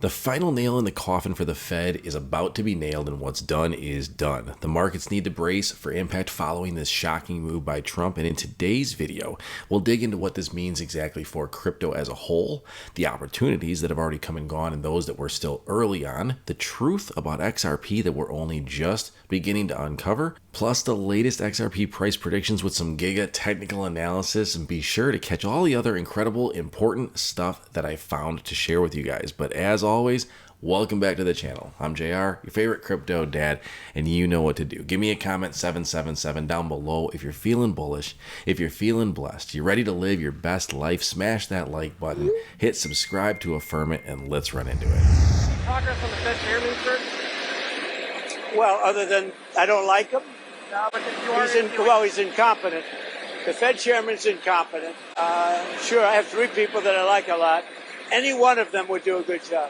The final nail in the coffin for the Fed is about to be nailed, and what's done is done. The markets need to brace for impact following this shocking move by Trump, and in today's video, we'll dig into what this means exactly for crypto as a whole, the opportunities that have already come and gone and those that we're still early on, the truth about XRP that we're only just beginning to uncover, plus the latest XRP price predictions with some GIGA technical analysis, and be sure to catch all the other incredible, important stuff that I found to share with you guys. But as always, welcome back to the channel. I'm JR, your favorite crypto dad, and you know what to do. Give me a comment 777 down below if you're feeling bullish, if you're feeling blessed, you're ready to live your best life, smash that like button, hit subscribe to affirm it, and let's run into it. Progress on the Fed chairman, sir? Well, other than I don't like him. No, but He's incompetent. The Fed chairman's incompetent. Sure, I have three people that I like a lot. Any one of them would do a good job.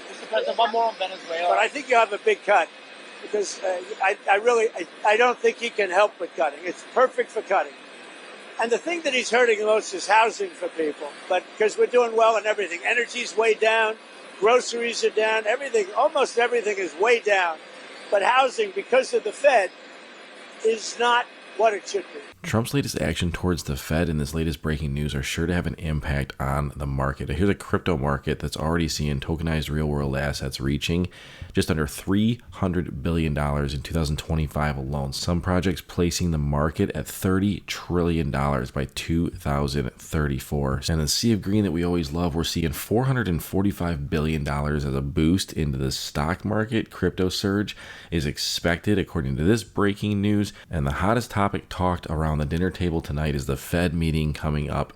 Mr. President, one more on Venezuela. But I think you have a big cut because I don't think he can help with cutting. It's perfect for cutting. And the thing that he's hurting the most is housing for people. But because we're doing well in everything. Energy's way down. Groceries are down. Everything, almost everything is way down. But housing, because of the Fed, is not what it should be. Trump's latest action towards the Fed and this latest breaking news are sure to have an impact on the market. Here's a crypto market that's already seeing tokenized real-world assets reaching just under $300 billion in 2025 alone. Some projects placing the market at $30 trillion by 2034. And the sea of green that we always love, we're seeing $445 billion as a boost into the stock market. Crypto surge is expected according to this breaking news. And the hottest topic talked around the dinner table tonight is the Fed meeting coming up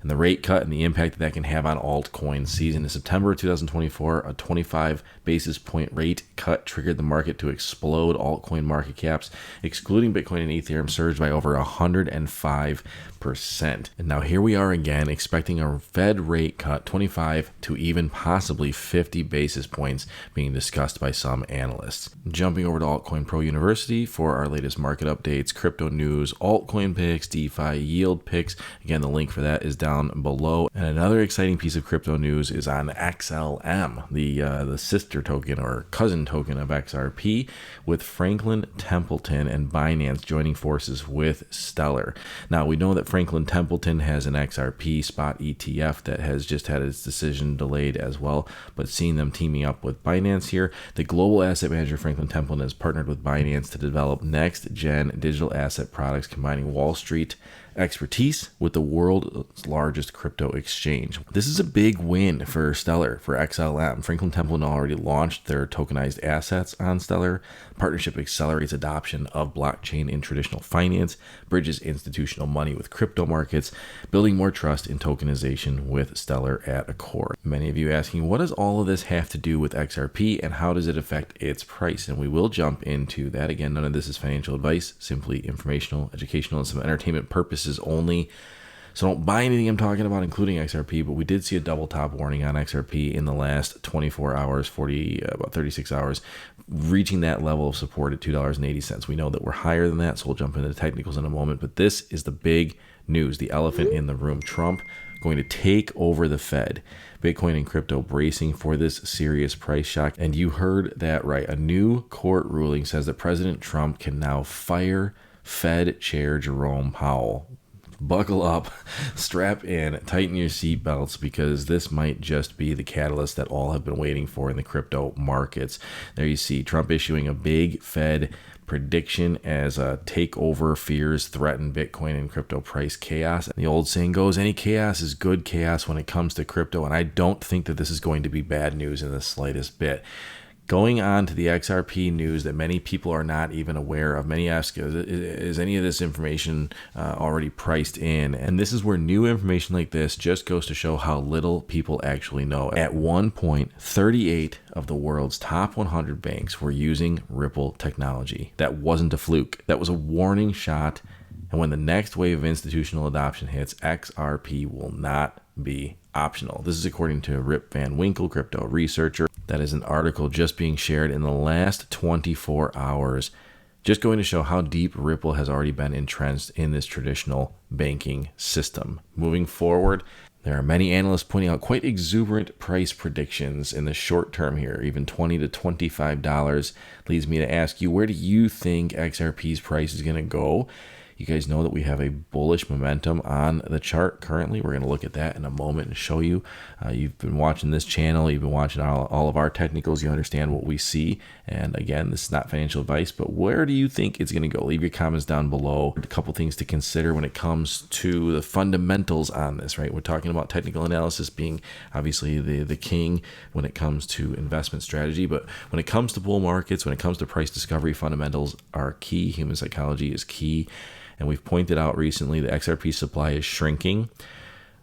and the rate cut and the impact that can have on altcoin season. In September 2024, a 25 basis point rate cut triggered the market to explode. Altcoin market caps, excluding Bitcoin and Ethereum, surged by over 105%. And now here we are again, expecting a Fed rate cut, 25 to even possibly 50 basis points being discussed by some analysts. Jumping over to Altcoin Pro University for our latest market updates, crypto news, altcoin picks, DeFi yield picks. Again, the link for that is down below. And another exciting piece of crypto news is on XLM, the sister token or cousin token of XRP, with Franklin Templeton and Binance joining forces with Stellar. Now, we know that Franklin Templeton has an XRP spot ETF that has just had its decision delayed as well, but seeing them teaming up with Binance here, the global asset manager Franklin Templeton has partnered with Binance to develop next-gen digital asset products combining Wall Street expertise with the world's largest crypto exchange. This is a big win for Stellar, for XLM. Franklin Templeton already launched their tokenized assets on Stellar. Partnership accelerates adoption of blockchain in traditional finance, bridges institutional money with crypto markets, building more trust in tokenization with Stellar at a core. Many of you asking, what does all of this have to do with XRP and how does it affect its price? And we will jump into that. Again, none of this is financial advice, simply informational, educational, and some entertainment purposes only. So don't buy anything I'm talking about, including XRP, but we did see a double top warning on XRP in the last 24 hours, about 36 hours, reaching that level of support at $2.80. We know that we're higher than that, so we'll jump into the technicals in a moment, but this is the big news, the elephant in the room. Trump going to take over the Fed. Bitcoin and crypto bracing for this serious price shock. And you heard that right. A new court ruling says that President Trump can now fire Fed Chair Jerome Powell. Buckle up, strap in, tighten your seatbelts, because this might just be the catalyst that all have been waiting for in the crypto markets. There you see Trump issuing a big Fed prediction as takeover fears threaten Bitcoin and crypto price chaos. And the old saying goes, any chaos is good chaos when it comes to crypto. And I don't think that this is going to be bad news in the slightest bit. Going on to the XRP news that many people are not even aware of. Many ask, is any of this information already priced in? And this is where new information like this just goes to show how little people actually know. At one point, 38 of the world's top 100 banks were using Ripple technology. That wasn't a fluke. That was a warning shot. And when the next wave of institutional adoption hits, XRP will not be optional. This is according to Rip Van Winkle, crypto researcher. That is an article just being shared in the last 24 hours. Just going to show how deep Ripple has already been entrenched in this traditional banking system. Moving forward, there are many analysts pointing out quite exuberant price predictions in the short term here, even $20 to $25. Leads me to ask you, where do you think XRP's price is going to go? You guys know that we have a bullish momentum on the chart currently. We're going to look at that in a moment and show you. You've been watching this channel. You've been watching all of our technicals. You understand what we see. And again, this is not financial advice, but where do you think it's going to go? Leave your comments down below. A couple things to consider when it comes to the fundamentals on this, right? We're talking about technical analysis being obviously the king when it comes to investment strategy. But when it comes to bull markets, when it comes to price discovery, fundamentals are key. Human psychology is key. And we've pointed out recently the XRP supply is shrinking.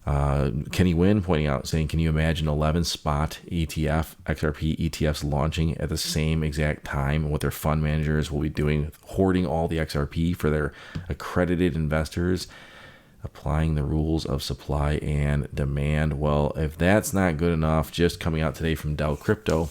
Kenny Wynn pointing out, saying, can you imagine 11 spot ETF, XRP ETFs launching at the same exact time? And what their fund managers will be doing, hoarding all the XRP for their accredited investors, applying the rules of supply and demand. Well, if that's not good enough, just coming out today from Dell Crypto,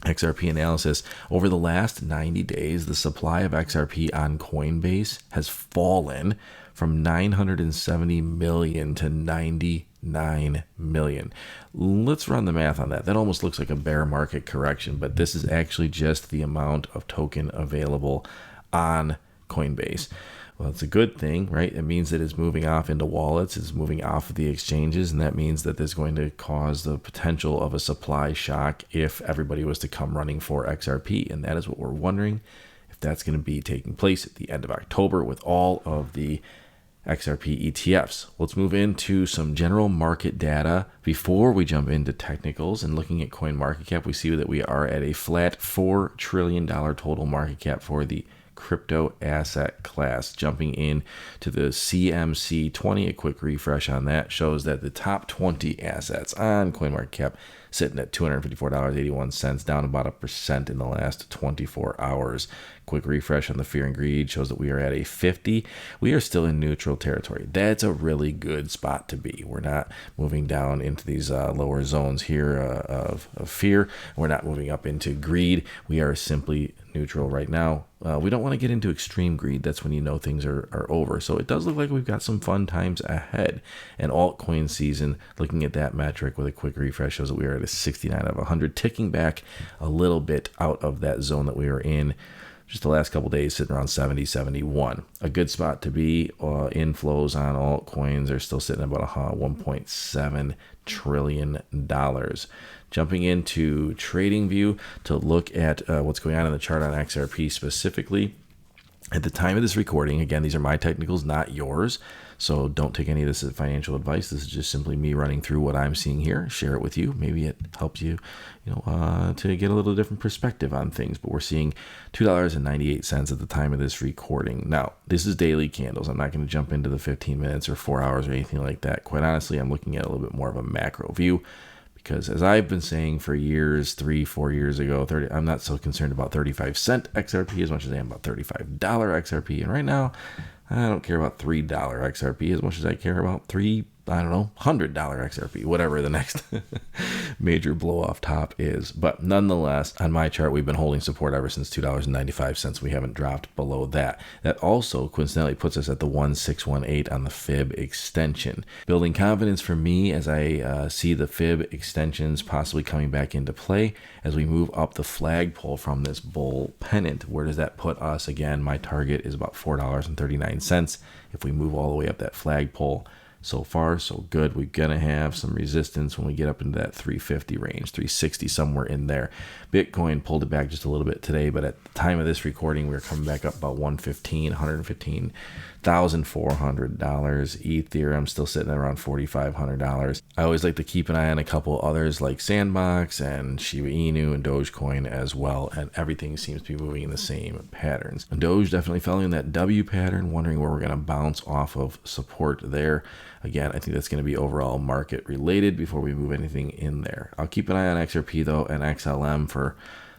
XRP analysis, over the last 90 days, the supply of XRP on Coinbase has fallen from 970 million to 99 million. Let's run the math on that. That almost looks like a bear market correction, but this is actually just the amount of token available on Coinbase. Well, it's a good thing, right? It means that it's moving off into wallets, it's moving off of the exchanges, and that means that there's going to cause the potential of a supply shock if everybody was to come running for XRP. And that is what we're wondering, if that's going to be taking place at the end of October with all of the XRP ETFs. Let's move into some general market data before we jump into technicals. And looking at CoinMarketCap, we see that we are at a flat $4 trillion total market cap for the crypto asset class. Jumping in to the CMC 20, a quick refresh on that shows that the top 20 assets on CoinMarketCap sitting at $254.81, down about 1% in the last 24 hours. Quick refresh on the fear and greed shows that we are at a 50. We are still in neutral territory. That's a really good spot to be. We're not moving down into these lower zones here of fear. We're not moving up into greed. We are simply neutral right now. We don't want to get into extreme greed. That's when you know things are over. So it does look like we've got some fun times ahead. And altcoin season, looking at that metric with a quick refresh, shows that we are at a 69 out of 100, ticking back a little bit out of that zone that we were in just the last couple of days, sitting around 70, 71. A good spot to be. Inflows on altcoins are still sitting at about $1.7 trillion. Jumping into TradingView to look at what's going on in the chart on XRP specifically. At the time of this recording, again, these are my technicals, not yours. So don't take any of this as financial advice. This is just simply me running through what I'm seeing here, share it with you. Maybe it helps you, to get a little different perspective on things. But we're seeing $2.98 at the time of this recording. Now, this is daily candles. I'm not going to jump into the 15 minutes or 4 hours or anything like that. Quite honestly, I'm looking at a little bit more of a macro view. Because as I've been saying for years, 3-4 years ago, I'm not so concerned about 35-cent XRP as much as I am about $35 XRP. And right now, I don't care about $3 XRP as much as I care about $100 XRP, whatever the next major blow off top is. But nonetheless, on my chart, we've been holding support ever since $2.95. We haven't dropped below that. That also coincidentally puts us at the 1618 on the fib extension. Building confidence for me as I see the fib extensions possibly coming back into play as we move up the flagpole from this bull pennant. Where does that put us? Again, my target is about $4.39. If we move all the way up that flagpole, so far, so good. We're going to have some resistance when we get up into that 350 range, 360, somewhere in there. Bitcoin pulled it back just a little bit today, but at the time of this recording, we were coming back up about $115,400. Ethereum still sitting at around $4,500. I always like to keep an eye on a couple others like Sandbox and Shiba Inu and Dogecoin as well, and everything seems to be moving in the same patterns. And Doge definitely following that W pattern, wondering where we're going to bounce off of support there. Again, I think that's going to be overall market related before we move anything in there. I'll keep an eye on XRP though and XLM for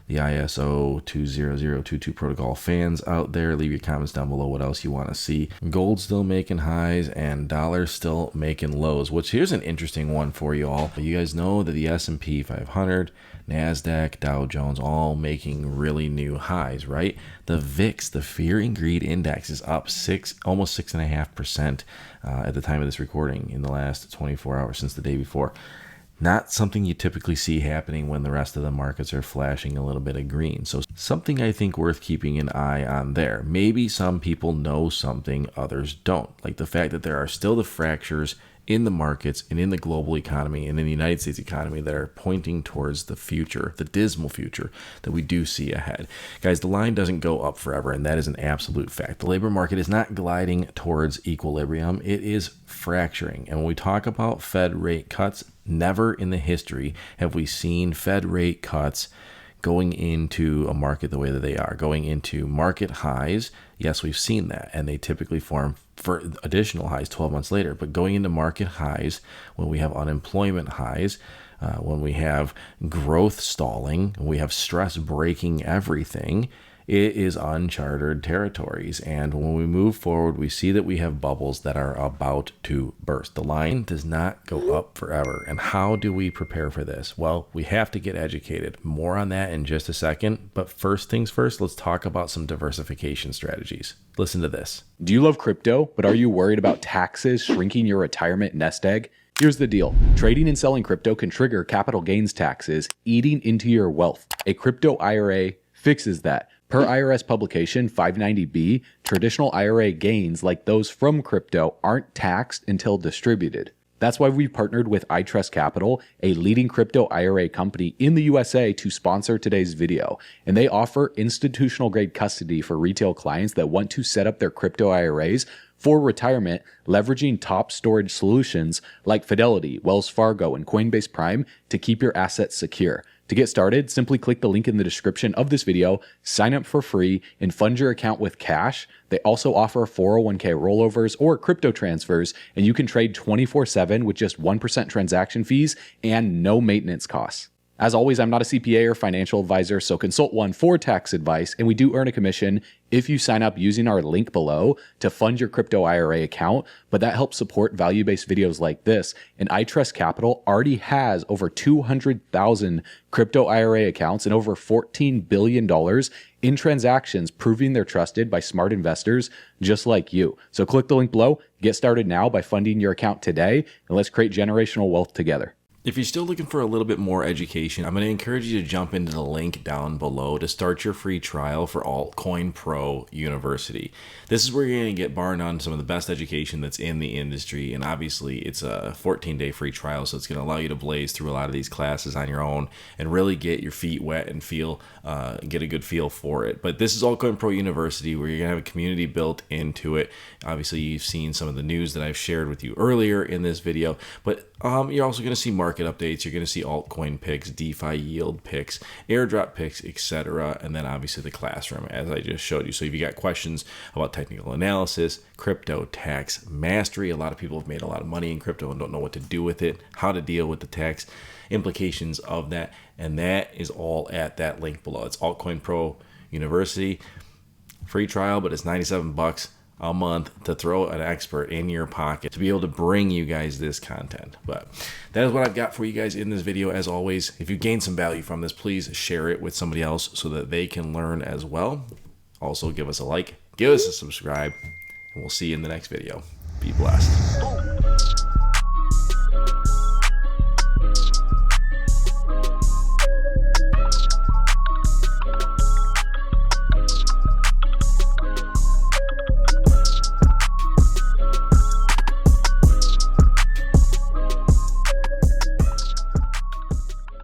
the ISO 20022 protocol fans out there, leave your comments down below what else you want to see. Gold still making highs and dollar still making lows, which here's an interesting one for you all. You guys know that the S&P 500, NASDAQ, Dow Jones, all making really new highs, right? The VIX, the Fear and Greed Index, is up almost 6.5% at the time of this recording in the last 24 hours since the day before. Not something you typically see happening when the rest of the markets are flashing a little bit of green. So something I think worth keeping an eye on there. Maybe some people know something others don't, like the fact that there are still the fractures in the markets and in the global economy and in the United States economy that are pointing towards the future, the dismal future that we do see ahead. Guys, the line doesn't go up forever, and that is an absolute fact. The labor market is not gliding towards equilibrium. It is fracturing. And when we talk about Fed rate cuts, never in the history have we seen Fed rate cuts going into a market the way that they are, going into market highs. Yes, we've seen that, and they typically form for additional highs 12 months later. But going into market highs when we have unemployment highs, when we have growth stalling, when we have stress breaking everything, it is uncharted territories. And when we move forward, we see that we have bubbles that are about to burst. The line does not go up forever. And how do we prepare for this? Well, we have to get educated. More on that in just a second. But first things first, let's talk about some diversification strategies. Listen to this. Do you love crypto, but are you worried about taxes shrinking your retirement nest egg? Here's the deal. Trading and selling crypto can trigger capital gains taxes, eating into your wealth. A crypto IRA fixes that. Per IRS publication 590B, traditional IRA gains like those from crypto aren't taxed until distributed. That's why we've partnered with iTrust Capital, a leading crypto IRA company in the USA, to sponsor today's video. And they offer institutional grade custody for retail clients that want to set up their crypto IRAs for retirement, leveraging top storage solutions like Fidelity, Wells Fargo, and Coinbase Prime to keep your assets secure. To get started, simply click the link in the description of this video, sign up for free, and fund your account with cash. They also offer 401k rollovers or crypto transfers, and you can trade 24/7 with just 1% transaction fees and no maintenance costs. As always, I'm not a CPA or financial advisor, so consult one for tax advice, and we do earn a commission if you sign up using our link below to fund your crypto IRA account, but that helps support value-based videos like this. And iTrust Capital already has over 200,000 crypto IRA accounts and over $14 billion in transactions, proving they're trusted by smart investors just like you. So click the link below, get started now by funding your account today, and let's create generational wealth together. If you're still looking for a little bit more education, I'm going to encourage you to jump into the link down below to start your free trial for Altcoin Pro University. This is where you're going to get, bar none, some of the best education that's in the industry. And obviously, it's a 14-day free trial, so it's going to allow you to blaze through a lot of these classes on your own and really get your feet wet and get a good feel for it. But this is Altcoin Pro University, where you're going to have a community built into it. Obviously, you've seen some of the news that I've shared with you earlier in this video, but you're also going to see market updates. You're going to see altcoin picks, DeFi yield picks, airdrop picks, etc. And then obviously the classroom, as I just showed you. So if you got questions about technical analysis, crypto, tax mastery, a lot of people have made a lot of money in crypto and don't know what to do with it, how to deal with the tax implications of that. And that is all at that link below. It's Altcoin Pro University. Free trial, but it's $97 a month to throw an expert in your pocket to be able to bring you guys this content. But that is what I've got for you guys in this video. As always, if you gain some value from this, please share it with somebody else so that they can learn as well. Also, give us a like, give us a subscribe, and we'll see you in the next video. Be blessed.